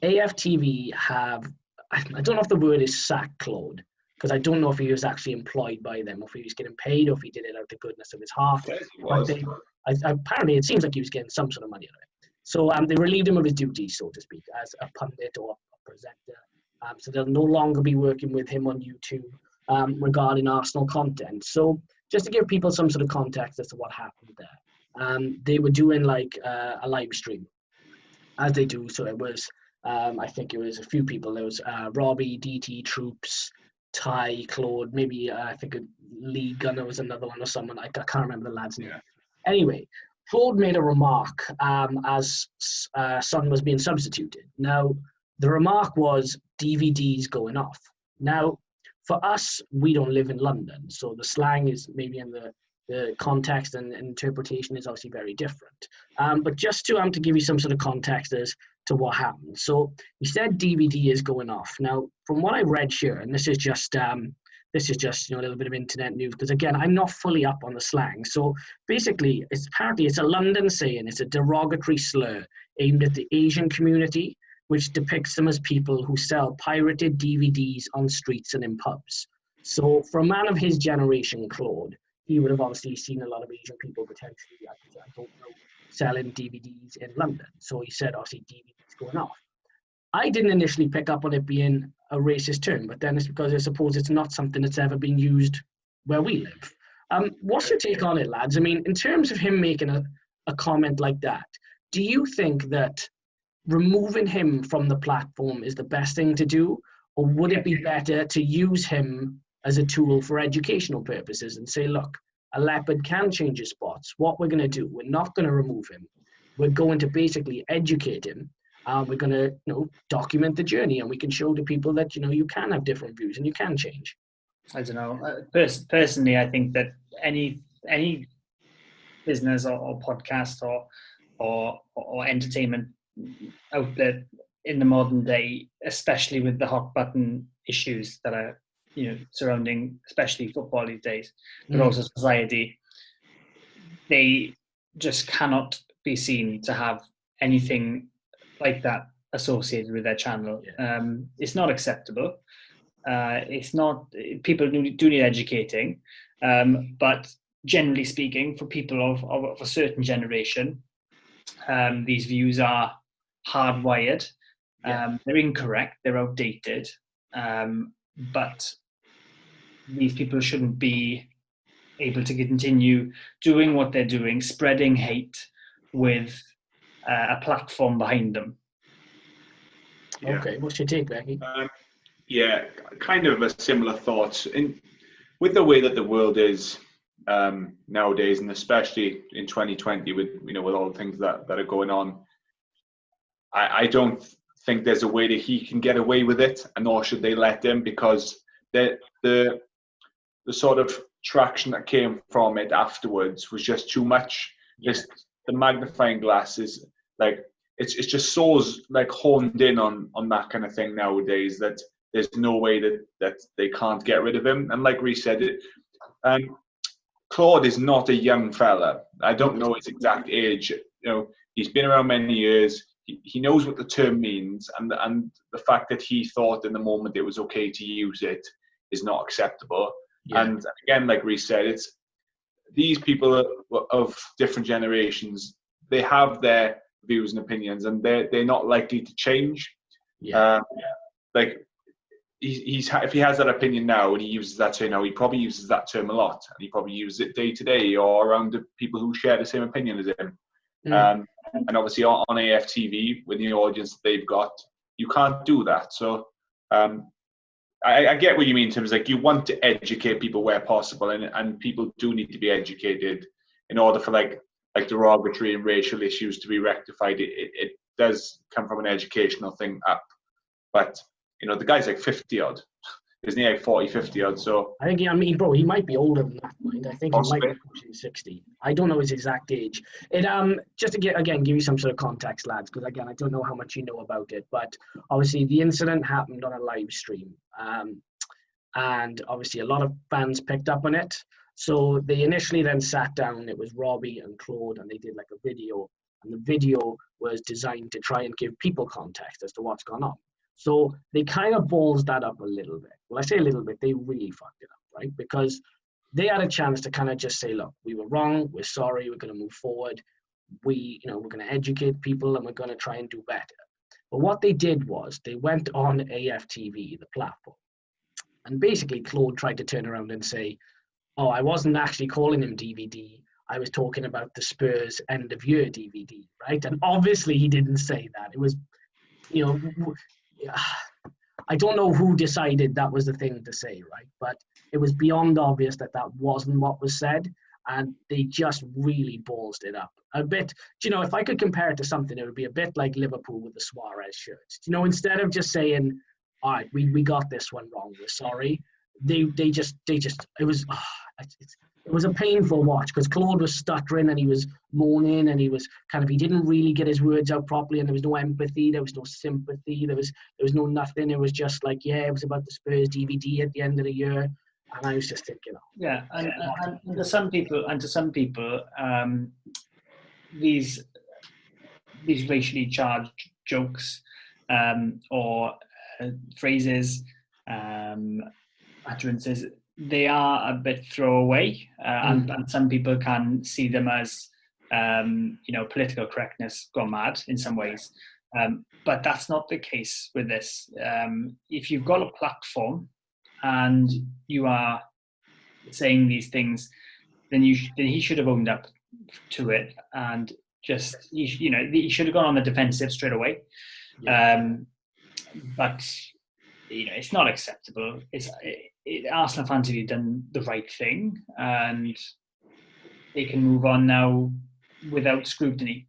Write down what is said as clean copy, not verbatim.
AFTV have, I don't know if the word is sack Claude, because I don't know if he was actually employed by them, or if he was getting paid, or if he did it out of the goodness of his heart. But apparently, it seems like he was getting some sort of money out of it. So they relieved him of his duties, so to speak, as a pundit or a presenter. So they'll no longer be working with him on YouTube regarding Arsenal content. So just to give people some sort of context as to what happened there, they were doing like a live stream, as they do. So it was, I think it was a few people. There was Robbie, DT, Troops, Ty, Claude, maybe I think Lee Gunner was another one, or someone. I can't remember the lad's name. Yeah. Anyway, Claude made a remark as Son was being substituted. Now, the remark was DVDs going off. Now, for us, we don't live in London, so the slang is maybe in the context and interpretation is obviously very different. But just to give you some sort of context as to what happened. So he said DVD is going off. Now, from what I read here, and this is just a little bit of internet news, because again, I'm not fully up on the slang. So basically, apparently it's a London saying, it's a derogatory slur aimed at the Asian community, which depicts them as people who sell pirated DVDs on streets and in pubs. So for a man of his generation, Claude, he would have obviously seen a lot of Asian people potentially, I don't know, selling DVDs in London. So he said, obviously, DVDs going off. I didn't initially pick up on it being a racist term, but then it's because I suppose it's not something that's ever been used where we live. What's your take on it, lads? I mean, in terms of him making a comment like that, do you think that removing him from the platform is the best thing to do, or would it be better to use him as a tool for educational purposes and say, look, a leopard can change his spots. What we're going to do, we're not going to remove him. We're going to basically educate him. We're going to, document the journey, and we can show to people that, you can have different views and you can change. I don't know. Personally, I think that any business or podcast or entertainment outlet in the modern day, especially with the hot button issues that are surrounding especially football these days, but also society, they just cannot be seen to have anything like that associated with their channel. It's not acceptable. It's not. People do need educating, but generally speaking, for people of a certain generation, these views are hardwired. They're incorrect. They're outdated. But these people shouldn't be able to continue doing what they're doing, spreading hate with a platform behind them. Okay, what's your take, Becky? Kind of a similar thoughts. With the way that the world is nowadays, and especially in 2020, with all the things that are going on, I don't think there's a way that he can get away with it, and nor should they let him, because the sort of traction that came from it afterwards was just too much. Just the magnifying glass is like it's just so like honed in on that kind of thing nowadays that there's no way that they can't get rid of him. And like Reece said, Claude is not a young fella. I don't know his exact age. He's been around many years. He knows what the term means, and the fact that he thought in the moment it was okay to use it is not acceptable. And again, like Reece said, it's these people of different generations. They have their views and opinions, and they're not likely to change. Like if he has that opinion now and he uses that term now, he probably uses that term a lot, and he probably uses it day to day or around the people who share the same opinion as him. And obviously on AFTV, with the audience that they've got, you can't do that. So I get what you mean in terms of, like, you want to educate people where possible, and people do need to be educated in order for like derogatory and racial issues to be rectified. It does come from an educational thing up, but the guy's like 50 odd, isn't he? Like 40, 50 odd. So I think bro, he might be older than that. Mind, I think possibly. He might be pushing 60. I don't know his exact age. It just to give you some sort of context, lads, because again, I don't know how much you know about it, but obviously the incident happened on a live stream, and obviously a lot of fans picked up on it. So they initially then sat down. It was Robbie and Claude, and they did like a video, and the video was designed to try and give people context as to what's gone on. So they kind of balls that up a little bit. Well, I say a little bit, they really fucked it up, right? Because they had a chance to kind of just say, look, we were wrong, we're sorry, we're going to move forward. We're going to educate people and we're going to try and do better. But what they did was they went on AFTV, the platform, and basically Claude tried to turn around and say, oh, I wasn't actually calling him DVD. I was talking about the Spurs end of year DVD, right? And obviously he didn't say that. It was, I don't know who decided that was the thing to say, right? But it was beyond obvious that that wasn't what was said. And they just really ballsed it up a bit. If I could compare it to something, it would be a bit like Liverpool with the Suarez shirts. Instead of just saying, all right, we got this one wrong, we're sorry. They just it was a painful watch because Claude was stuttering and he was moaning and he didn't really get his words out properly, and there was no empathy, there was no sympathy, there was no nothing. It was just like, it was about the Spurs DVD at the end of the year. And I was just thinking, and to some people, these racially charged jokes or phrases, utterances, they are a bit throwaway, and some people can see them as political correctness gone mad in some ways. But that's not the case with this. If you've got a platform and you are saying these things, then he should have owned up to it and just he should have gone on the defensive straight away. But it's not acceptable. Arsenal fans have done the right thing, and they can move on now without scrutiny.